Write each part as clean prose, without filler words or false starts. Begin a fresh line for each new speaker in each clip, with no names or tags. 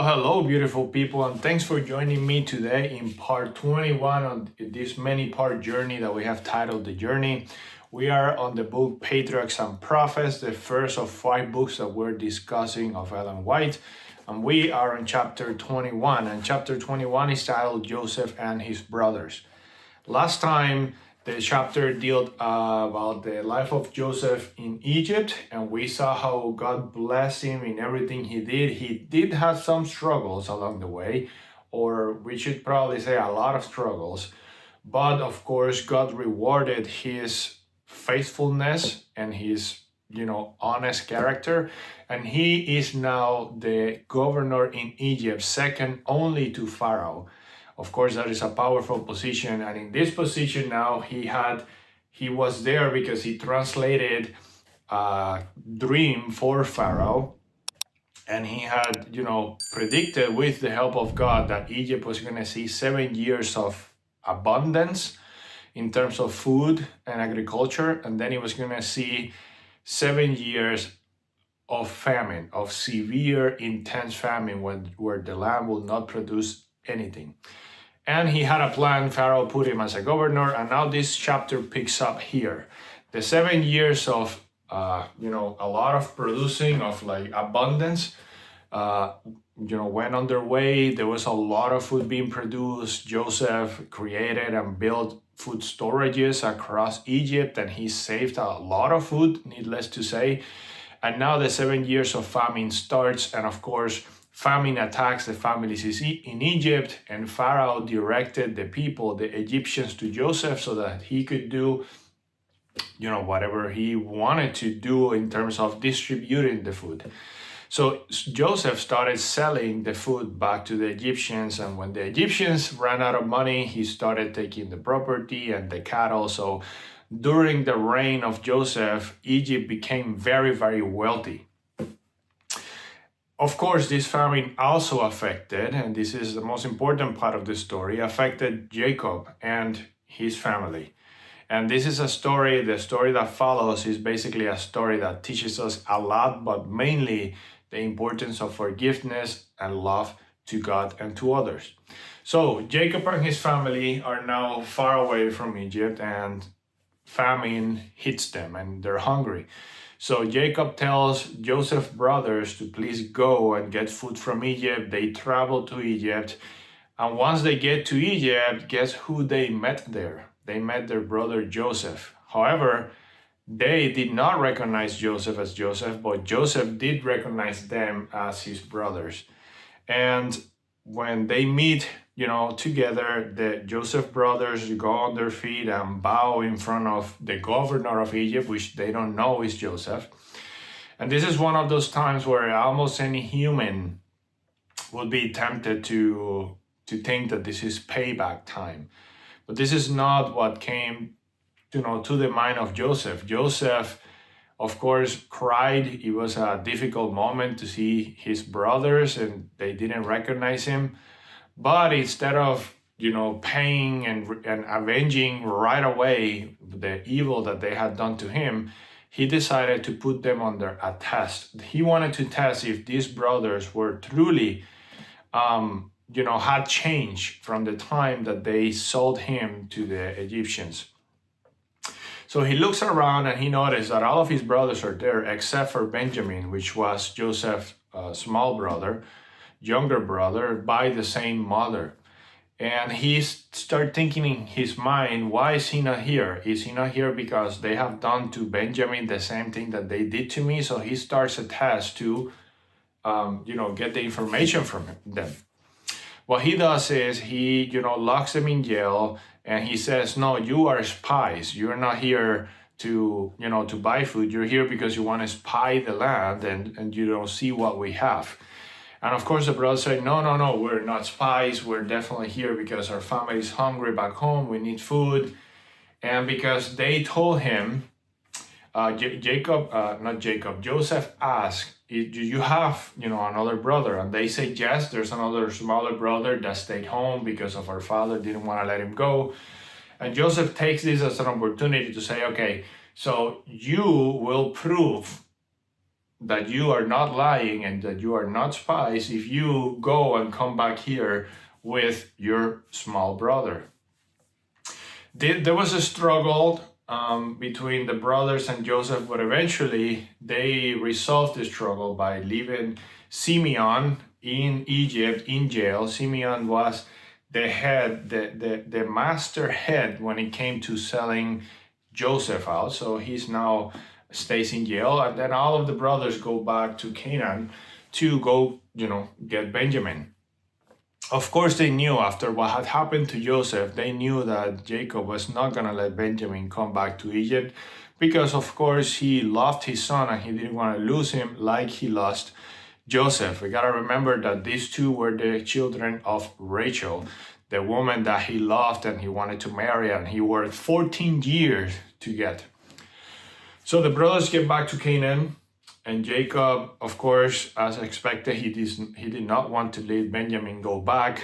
Hello, beautiful people, and thanks for joining me today in part 21 of this many-part journey that we have titled The Journey. We are on the book Patriarchs and Prophets, the first of 5 books that we're discussing of Ellen White, and we are on chapter 21, and chapter 21 is titled Joseph and His Brothers. Last time, the chapter dealt about the life of Joseph in Egypt, and we saw how God blessed him in everything he did. He did have some struggles along the way, or we should probably say a lot of struggles, but of course God rewarded his faithfulness and his honest character, and he is now the governor in Egypt, second only to Pharaoh. Of course, that is a powerful position, and in this position now he was there because he translated a dream for Pharaoh, and he had predicted with the help of God that Egypt was going to see 7 years of abundance in terms of food and agriculture, and then he was going to see 7 years of famine, of severe, intense famine, where the land will not produce anything. And he had a plan. Pharaoh put him as a governor, and now this chapter picks up here. The 7 years of a lot of producing, of like abundance, went underway. There was a lot of food being produced. Joseph created and built food storages across Egypt, and he saved a lot of food, needless to say. And now the 7 years of famine starts, and of course, famine attacks the families in Egypt, and Pharaoh directed the people, the Egyptians, to Joseph so that he could do, whatever he wanted to do in terms of distributing the food. So Joseph started selling the food back to the Egyptians, and when the Egyptians ran out of money, he started taking the property and the cattle. So during the reign of Joseph, Egypt became very, very wealthy. Of course, this famine also affected, and this is the most important part of the story, affected Jacob and his family. And this is the story that follows is basically a story that teaches us a lot, but mainly the importance of forgiveness and love to God and to others. So Jacob and his family are now far away from Egypt, and famine hits them and they're hungry. So Jacob tells Joseph's brothers to please go and get food from Egypt. They travel to Egypt. And once they get to Egypt, guess who they met there? They met their brother Joseph. However, they did not recognize Joseph as Joseph, but Joseph did recognize them as his brothers. And when they meet, together, the Joseph brothers go on their feet and bow in front of the governor of Egypt, which they don't know is Joseph. And this is one of those times where almost any human would be tempted to think that this is payback time. But this is not what came, to the mind of Joseph. Joseph, of course, cried. It was a difficult moment to see his brothers, and they didn't recognize him. But instead of, paying and avenging right away the evil that they had done to him, he decided to put them under a test. He wanted to test if these brothers were truly, had changed from the time that they sold him to the Egyptians. So he looks around and he noticed that all of his brothers are there except for Benjamin, which was Joseph's small brother, younger brother by the same mother. And he started thinking in his mind, why is he not here? Is he not here because they have done to Benjamin the same thing that they did to me? So he starts a test to, get the information from them. What he does is he, locks them in jail, and he says, no, you are spies. You're not here to buy food. You're here because you want to spy the land and see what we have. And of course, the brothers say, no, we're not spies. We're definitely here because our family is hungry back home. We need food. And because they told him, Joseph asked, do you have, another brother? And they say, yes, there's another smaller brother that stayed home because of our father didn't want to let him go. And Joseph takes this as an opportunity to say, okay, so you will prove that you are not lying and that you are not spies if you go and come back here with your small brother. There was a struggle between the brothers and Joseph, but eventually they resolved the struggle by leaving Simeon in Egypt in jail. Simeon was the head, the master head when it came to selling Joseph out. So he's now stays in jail, and then all of the brothers go back to Canaan to go, get Benjamin. Of course, they knew after what had happened to Joseph, they knew that Jacob was not going to let Benjamin come back to Egypt because, of course, he loved his son and he didn't want to lose him like he lost Joseph. We got to remember that these two were the children of Rachel, the woman that he loved and he wanted to marry, and he worked 14 years to get. So the brothers get back to Canaan. And Jacob, of course, as expected, he did not want to let Benjamin go back.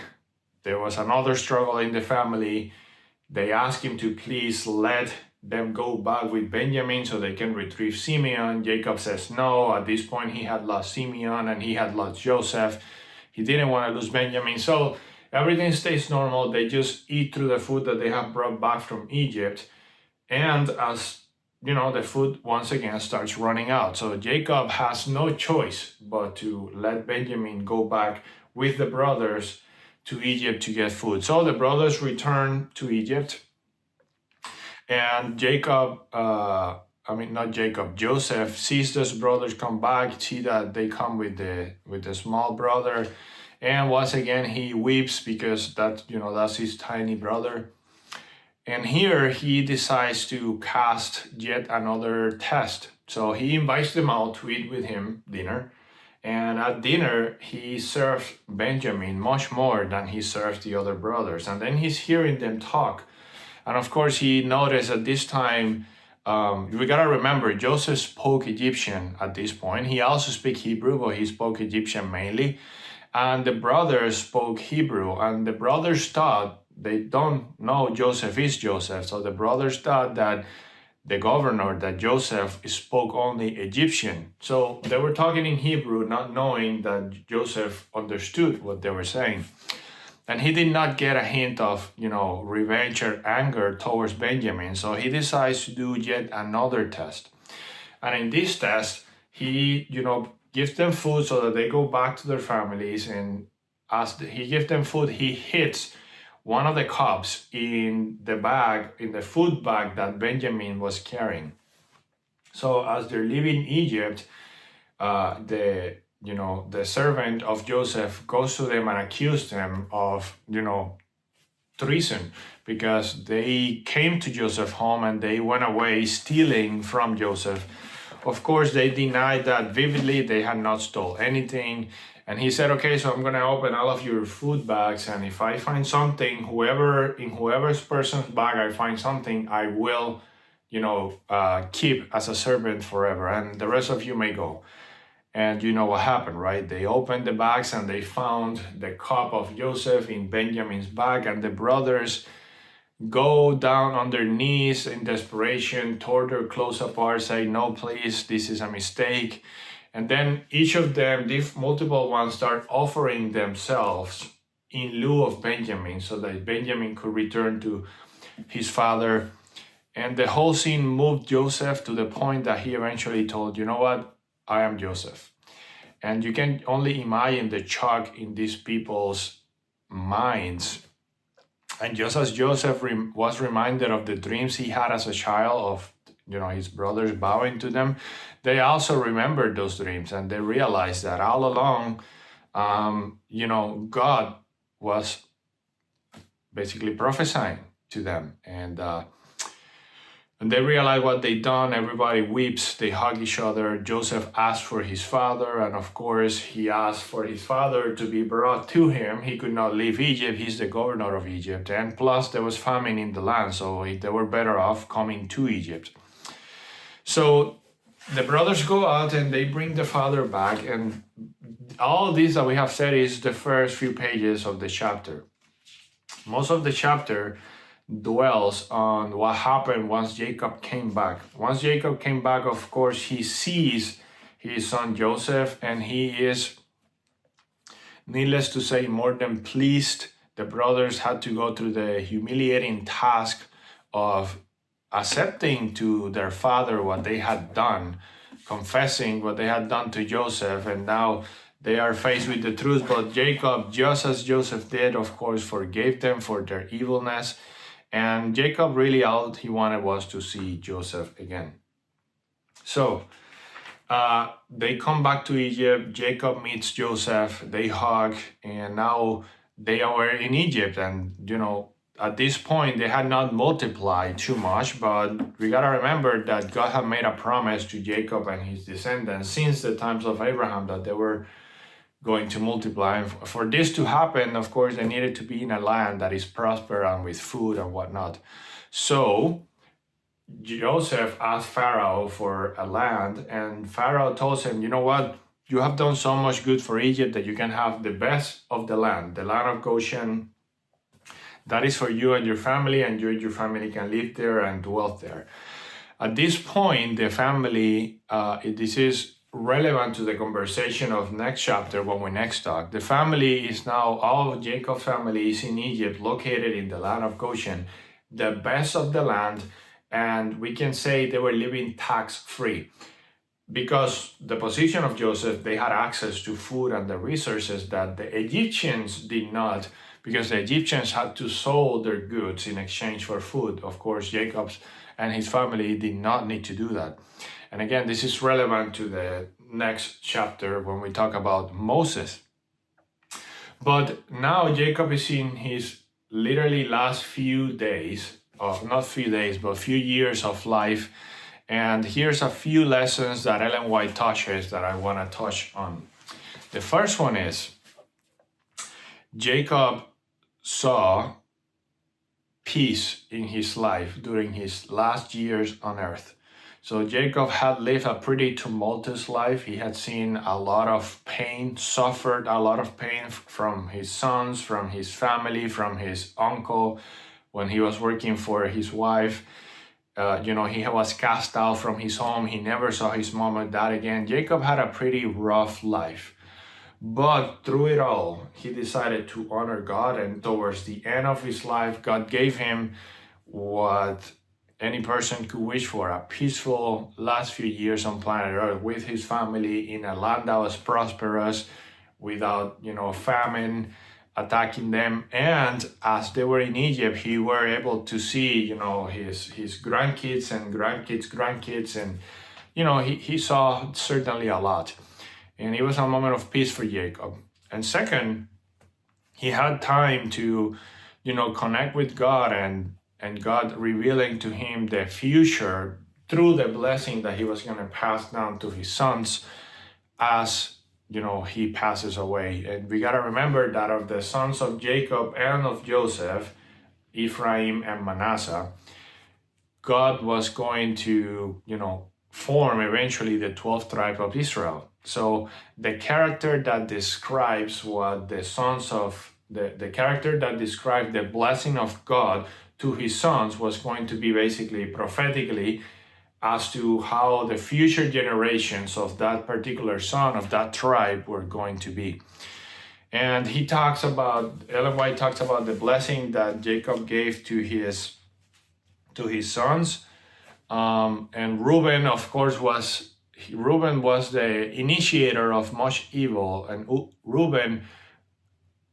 There was another struggle in the family. They asked him to please let them go back with Benjamin so they can retrieve Simeon. Jacob says no. At this point, he had lost Simeon and he had lost Joseph. He didn't want to lose Benjamin. So everything stays normal. They just eat through the food that they have brought back from Egypt. And as the food once again starts running out. So Jacob has no choice but to let Benjamin go back with the brothers to Egypt to get food. So the brothers return to Egypt, and Joseph sees those brothers come back, see that they come with the small brother, and once again he weeps because that's his tiny brother. And here he decides to cast yet another test. So he invites them out to eat with him dinner. And at dinner, he serves Benjamin much more than he serves the other brothers. And then he's hearing them talk. And of course, he noticed at this time, we gotta remember, Joseph spoke Egyptian at this point. He also spoke Hebrew, but he spoke Egyptian mainly. And the brothers spoke Hebrew. And the brothers thought, they don't know Joseph is Joseph. So the brothers thought that the governor, that Joseph spoke only Egyptian. So they were talking in Hebrew, not knowing that Joseph understood what they were saying. And he did not get a hint of, revenge or anger towards Benjamin. So he decides to do yet another test. And in this test, he, gives them food so that they go back to their families. And as he gives them food, he hits one of the cups in the food bag that Benjamin was carrying. So as they're leaving Egypt, the servant of Joseph goes to them and accuses them of, treason, because they came to Joseph's home and they went away stealing from Joseph. Of course, they denied that vividly. They had not stolen anything. And he said, okay, so I'm going to open all of your food bags. And if I find something, whoever's person's bag I find something, I will, keep as a servant forever. And the rest of you may go. And you know what happened, right? They opened the bags and they found the cup of Joseph in Benjamin's bag. And the brothers go down on their knees in desperation, tore their clothes apart, say, no, please, this is a mistake. And then each of them, these multiple ones, start offering themselves in lieu of Benjamin so that Benjamin could return to his father. And the whole scene moved Joseph to the point that he eventually told, you know what, I am Joseph. And you can only imagine the shock in these people's minds. And just as Joseph was reminded of the dreams he had as a child of his brothers bowing to them, they also remembered those dreams, and they realized that all along, God was basically prophesying to them. And they realized what they'd done. Everybody weeps, they hug each other. Joseph asked for his father, and of course, he asked for his father to be brought to him. He could not leave Egypt. He's the governor of Egypt. And plus, there was famine in the land, so they were better off coming to Egypt. So the brothers go out and they bring the father back, and all this that we have said is the first few pages of the chapter. Most of the chapter dwells on what happened once Jacob came back. Once Jacob came back, of course, he sees his son Joseph, and he is, needless to say, more than pleased. The brothers had to go through the humiliating task of accepting to their father what they had done, confessing what they had done to Joseph, and now they are faced with the truth. But Jacob, just as Joseph did, of course, forgave them for their evilness. And Jacob, really all he wanted was to see Joseph again. So they come back to Egypt. Jacob meets Joseph. They hug, and now they are in Egypt. And at this point, they had not multiplied too much, but we gotta remember that God had made a promise to Jacob and his descendants since the times of Abraham that they were going to multiply. And for this to happen, of course, they needed to be in a land that is prosperous and with food and whatnot. So Joseph asked Pharaoh for a land, and Pharaoh tells him, you know what? You have done so much good for Egypt that you can have the best of the land of Goshen. That is for you and your family, and you and your family can live there and dwell there. At this point, the family, this is relevant to the conversation of next chapter when we next talk. The family is now, all of Jacob's family is in Egypt, located in the land of Goshen, the best of the land, and we can say they were living tax-free. Because the position of Joseph, they had access to food and the resources that the Egyptians did not, because the Egyptians had to sell their goods in exchange for food. Of course, Jacob and his family did not need to do that. And again, this is relevant to the next chapter when we talk about Moses. But now Jacob is in his literally last few days, not few days, but few years of life. And here's a few lessons that Ellen White touches that I want to touch on. The first one is Jacob saw peace in his life during his last years on earth. So Jacob had lived a pretty tumultuous life. He had seen a lot of pain, suffered a lot of pain from his sons, from his family, from his uncle when he was working for his wife. He was cast out from his home. He never saw his mom and dad again. Jacob had a pretty rough life. But through it all, he decided to honor God. And towards the end of his life, God gave him what any person could wish for, a peaceful last few years on planet Earth with his family in a land that was prosperous, without, famine attacking them. And as they were in Egypt, he were able to see, his grandkids and grandkids. And, he saw certainly a lot. And it was a moment of peace for Jacob. And second, he had time to, connect with God and God revealing to him the future through the blessing that he was going to pass down to his sons as, he passes away. And we got to remember that of the sons of Jacob and of Joseph, Ephraim and Manasseh, God was going to, form eventually the 12th tribe of Israel. So the character that describes what the sons of, the character that described the blessing of God to his sons was going to be basically prophetically as to how the future generations of that particular son of that tribe were going to be. And Ellen White talks about the blessing that Jacob gave to his sons. And Reuben, of course, was the initiator of much evil, and Reuben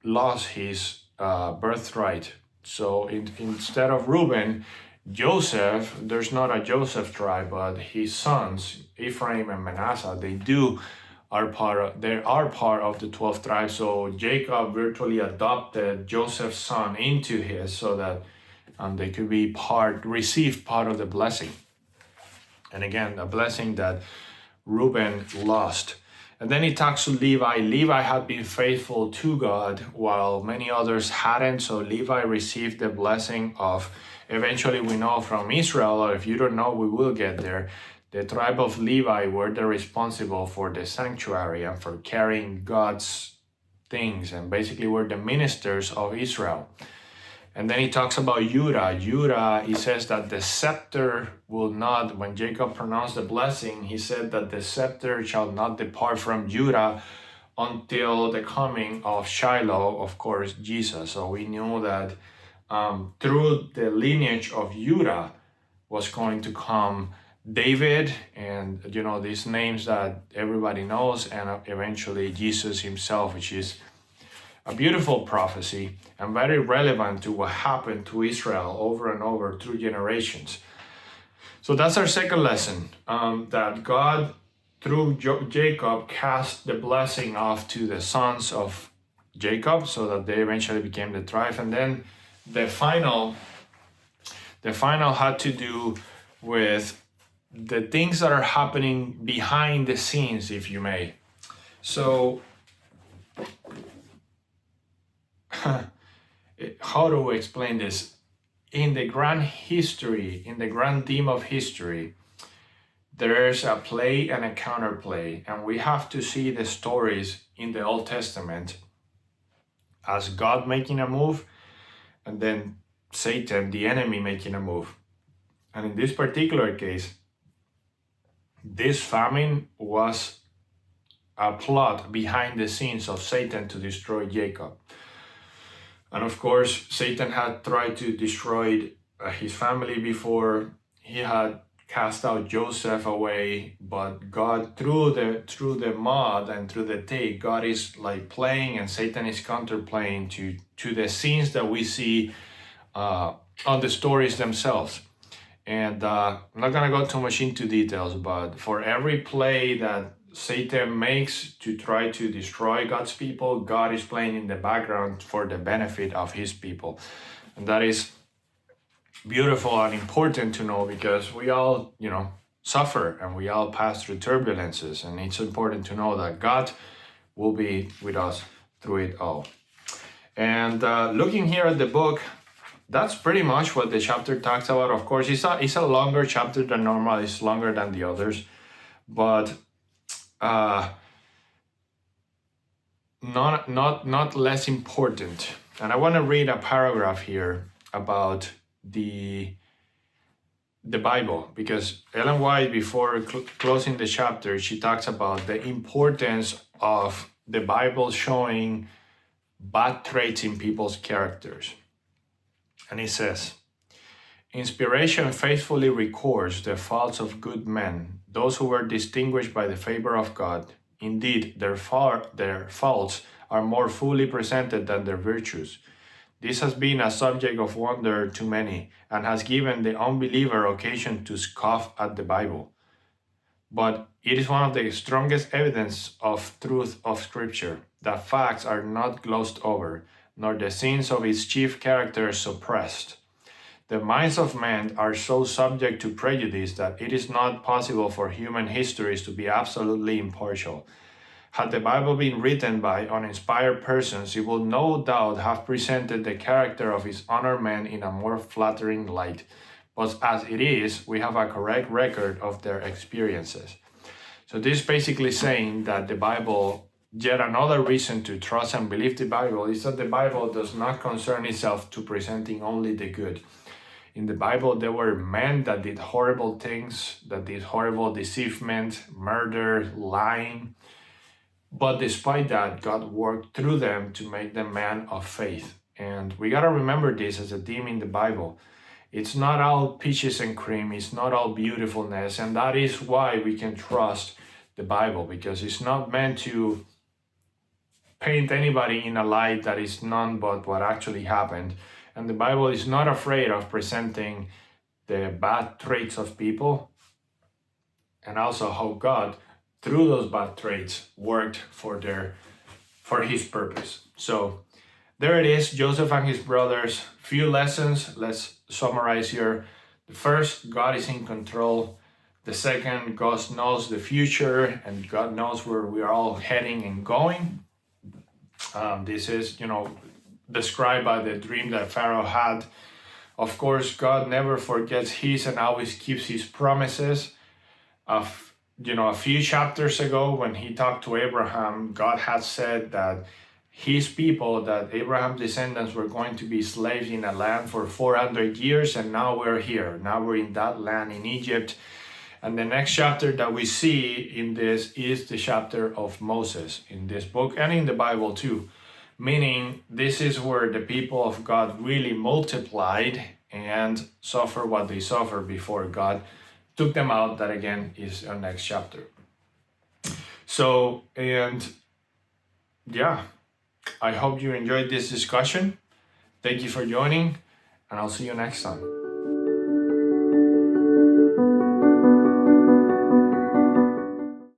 lost his birthright. So instead of Reuben, Joseph, there's not a Joseph tribe, but his sons, Ephraim and Manasseh, they are part of the 12th tribe. So Jacob virtually adopted Joseph's son into his, so that they could be receive part of the blessing. And again, the blessing that Reuben lost. And then he talks to Levi. Levi had been faithful to God while many others hadn't. So Levi received the blessing of, eventually we know from Israel, or if you don't know, we will get there. The tribe of Levi were the responsible for the sanctuary and for carrying God's things, and basically were the ministers of Israel. And then he talks about Judah. Judah, he says that the scepter will not, when Jacob pronounced the blessing, he said that the scepter shall not depart from Judah until the coming of Shiloh, of course, Jesus. So we knew that through the lineage of Judah was going to come David, and these names that everybody knows, and eventually Jesus himself, which is a beautiful prophecy and very relevant to what happened to Israel over and over through generations. So that's our second lesson, that God, through Jacob, cast the blessing off to the sons of Jacob so that they eventually became the tribe. And then the final had to do with the things that are happening behind the scenes, if you may. So how to explain this? In the grand history, in the grand theme of history, there's a play and a counterplay, and we have to see the stories in the Old Testament as God making a move, and then Satan, the enemy, making a move. And in this particular case, this famine was a plot behind the scenes of Satan to destroy Jacob. And of course, Satan had tried to destroy his family before. He had cast out Joseph away, but God, through the mud and through the take, God is like playing, and Satan is counterplaying to the scenes that we see on the stories themselves. And I'm not gonna go too much into details, but for every play that Satan makes to try to destroy God's people, God is playing in the background for the benefit of his people. And that is beautiful and important to know, because we all, suffer and we all pass through turbulences. And it's important to know that God will be with us through it all. And looking here at the book, that's pretty much what the chapter talks about. Of course, it's a longer chapter than normal. It's longer than the others, but not less important. And I want to read a paragraph here about the Bible, because Ellen White, before closing the chapter, she talks about the importance of the Bible showing bad traits in people's characters. And it says, inspiration faithfully records the faults of good men, those who were distinguished by the favor of God. Indeed, their faults are more fully presented than their virtues. This has been a subject of wonder to many, and has given the unbeliever occasion to scoff at the Bible. But it is one of the strongest evidence of truth of Scripture, that facts are not glossed over, nor the sins of its chief characters suppressed. The minds of men are so subject to prejudice that it is not possible for human histories to be absolutely impartial. Had the Bible been written by uninspired persons, it would no doubt have presented the character of its honored men in a more flattering light. But as it is, we have a correct record of their experiences. So this is basically saying that the Bible, yet another reason to trust and believe the Bible, is that the Bible does not concern itself to presenting only the good. In the Bible, there were men that did horrible things, that did horrible deceivement, murder, lying. But despite that, God worked through them to make them men of faith. And we got to remember this as a theme in the Bible. It's not all peaches and cream, it's not all beautifulness. And that is why we can trust the Bible, because it's not meant to paint anybody in a light that is none but what actually happened. And the Bible is not afraid of presenting the bad traits of people, and also how God, through those bad traits, worked for his purpose. So there it is, Joseph and his brothers. Few lessons. Let's summarize here. The first, God is in control. The second, God knows the future, and God knows where we are all heading and going. This is, described by the dream that Pharaoh had. Of course, God never forgets his and always keeps his promises. A few chapters ago, when he talked to Abraham, God had said that his people, that Abraham's descendants were going to be slaves in a land for 400 years, and now we're here. Now we're in that land in Egypt. And the next chapter that we see in this is the chapter of Moses in this book and in the Bible too. Meaning, this is where the people of God really multiplied and suffered what they suffered before God took them out. That again is our next chapter. So, and yeah, I hope you enjoyed this discussion. Thank you for joining, and I'll see you next time.